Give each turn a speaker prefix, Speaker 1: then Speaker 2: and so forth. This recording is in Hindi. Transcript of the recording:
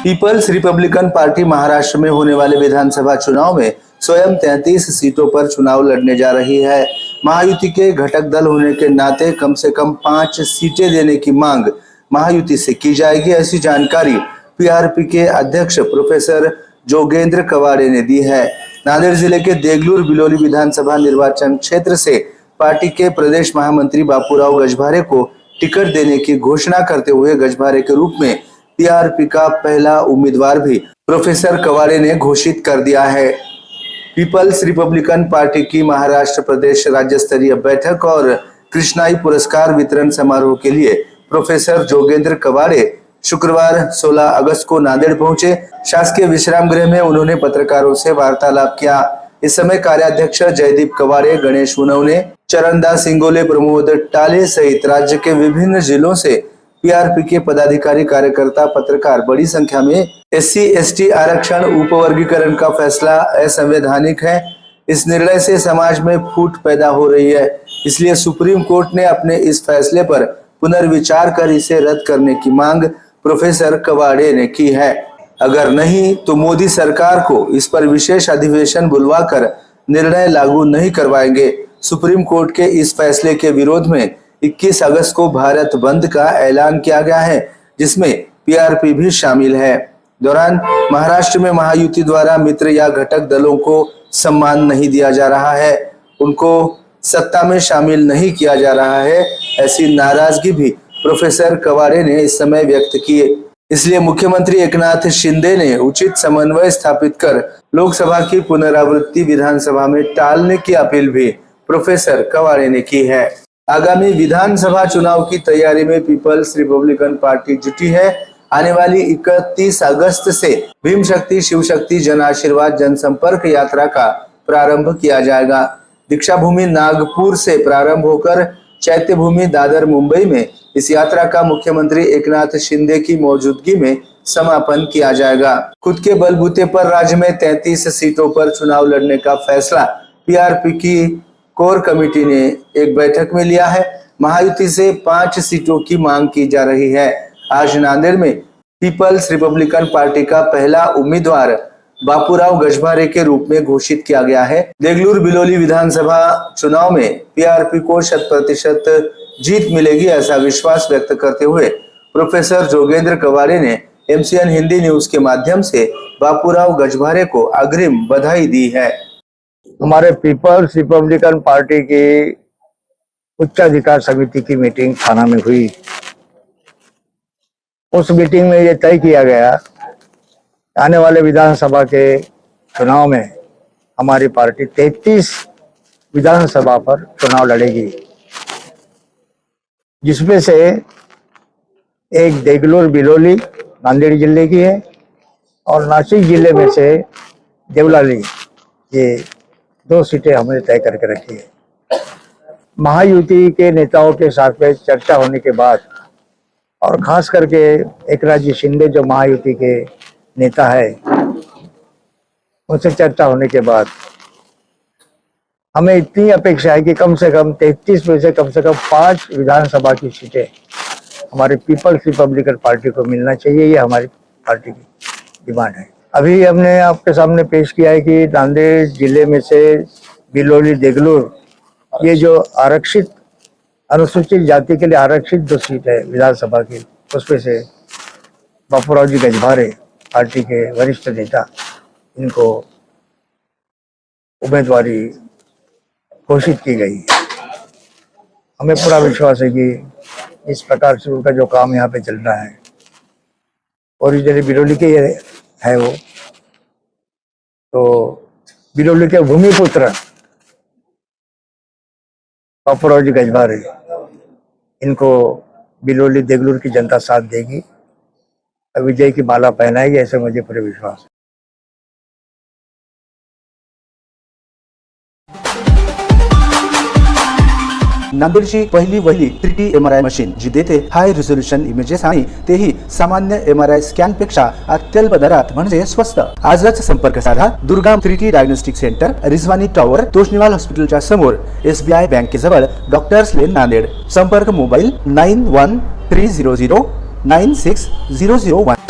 Speaker 1: पीपल्स रिपब्लिकन पार्टी महाराष्ट्र में होने वाले विधानसभा चुनाव में स्वयं 33 सीटों पर चुनाव लड़ने जा रही है। महायुति के घटक दल होने के नाते कम से कम 5 सीटें देने की मांग महायुति से की जाएगी, ऐसी जानकारी पीआरपी के अध्यक्ष प्रोफेसर जोगेंद्र कवाड़े ने दी है। नांदेड़ जिले के देगलूर बिलोली विधानसभा निर्वाचन क्षेत्र से पार्टी के प्रदेश महामंत्री बापूराव गजभारे को टिकट देने की घोषणा करते हुए गजभारे के रूप में पीआरपी का पहला उम्मीदवार भी प्रोफेसर कवाड़े ने घोषित कर दिया है। पीपल्स रिपब्लिकन पार्टी की महाराष्ट्र प्रदेश राज्य स्तरीय बैठक और कृष्णाई पुरस्कार वितरण समारोह के लिए प्रोफेसर जोगेंद्र कवाड़े शुक्रवार 16 अगस्त को नांदेड़ पहुंचे। शासकीय विश्राम गृह में उन्होंने पत्रकारों से वार्तालाप किया। इस समय कार्याध्यक्ष जयदीप कवाड़े, गणेश उनवने, चरणदास सिंगोले, प्रमोद टाले सहित राज्य के विभिन्न जिलों से पीआरपी के पदाधिकारी, कार्यकर्ता, पत्रकार बड़ी संख्या में SC/ST आरक्षण उपवर्गीकरण का फैसला असंवैधानिक है। इस निर्णय से समाज में फूट पैदा हो रही है, इसलिए सुप्रीम कोर्ट ने अपने इस फैसले पर पुनर्विचार कर इसे रद्द करने की मांग प्रोफेसर कवाड़े ने की है। अगर नहीं तो मोदी सरकार को इस पर विशेष अधिवेशन बुलवाकर निर्णय लागू नहीं करवाएंगे। सुप्रीम कोर्ट के इस फैसले के विरोध में 21 अगस्त को भारत बंद का ऐलान किया गया है, जिसमें पीआरपी भी शामिल है। दौरान महाराष्ट्र में महायुति द्वारा मित्र या घटक दलों को सम्मान नहीं दिया जा रहा है, उनको सत्ता में शामिल नहीं किया जा रहा है, ऐसी नाराजगी भी प्रोफेसर कवाड़े ने इस समय व्यक्त की। इसलिए मुख्यमंत्री एकनाथ शिंदे ने उचित समन्वय स्थापित कर लोकसभा की पुनरावृत्ति विधानसभा में टालने की अपील भी प्रोफेसर कवाड़े ने की है। आगामी विधानसभा चुनाव की तैयारी में पीपल्स रिपब्लिकन पार्टी जुटी है। आने वाली 31 अगस्त से भीम शक्ति शिव शक्ति जन आशीर्वाद जनसंपर्क यात्रा का प्रारंभ किया जाएगा। दीक्षा भूमि नागपुर से प्रारंभ होकर चैत्य भूमि दादर मुंबई में इस यात्रा का मुख्यमंत्री एकनाथ शिंदे की मौजूदगी में समापन किया जाएगा। खुद के बलबूते पर राज्य में 33 सीटों पर चुनाव लड़ने का फैसला पीआरपी की कोर कमेटी ने एक बैठक में लिया है। महायुति से 5 सीटों की मांग की जा रही है। आज नांदेड़ में पीपल्स रिपब्लिकन पार्टी का पहला उम्मीदवार बापूराव गजभारे के रूप में घोषित किया गया है। देगलूर बिलोली विधानसभा चुनाव में पीआरपी को 100% जीत मिलेगी, ऐसा विश्वास व्यक्त करते हुए प्रोफेसर जोगेंद्र कवाड़े ने MCN हिंदी न्यूज के माध्यम से बापूराव गजभारे को अग्रिम बधाई दी है।
Speaker 2: हमारे पीपल्स रिपब्लिकन पार्टी की उच्चाधिकार समिति की मीटिंग थाना में हुई। उस मीटिंग में ये तय किया गया आने वाले विधानसभा के चुनाव में हमारी पार्टी 33 विधानसभा पर चुनाव लड़ेगी, जिसमें से एक देगलूर बिलोली नांदेड़ जिले की है और नासिक जिले में से देवलाली, ये 2 सीटें हमने तय करके रखी है। महायुति के नेताओं के साथ में चर्चा होने के बाद और खास करके एकनाथ शिंदे जो महायुति के नेता है, उनसे चर्चा होने के बाद हमें इतनी अपेक्षा है कि कम से कम 33 में से कम 5 विधानसभा की सीटें हमारे पीपल्स रिपब्लिकन पार्टी को मिलना चाहिए। ये हमारी पार्टी की डिमांड है। अभी हमने आपके सामने पेश किया है कि नांदेड़ जिले में से बिलोली देगलूर, ये जो आरक्षित अनुसूचित जाति के लिए आरक्षित 2 सीट है विधानसभा की, उसमें से बापूराव जी गजभारे पार्टी के वरिष्ठ नेता, इनको उम्मीदवारी घोषित की गई। हमें पूरा विश्वास है कि इस प्रकार से उनका जो काम यहाँ पे चल रहा है, ओरिजिनली बिलोली के है वो, तो बिलोली के भूमिपुत्र बापूराव जी गजभारे, इनको बिलोली देगलूर की जनता साथ देगी, विजय की माला पहनाएगी, ऐसे मुझे पूरे विश्वास है।
Speaker 1: नांदेडची पहिली वहिली 3D MRI मशीन जी देते हाय रिझोल्यूशन इमेजेस आणि तेही सामान्य MRI स्कॅन पेक्षा अत्यल्प दरात म्हणजे स्वस्त। आजच संपर्क साधा Durgam 3D diagnostic centre, Rizwani tower, Toshniwal हॉस्पिटलच्या समोर, SBI बँकेजवळ, डॉक्टर्स लेन नांदेड। संपर्क मोबाईल 9130096001।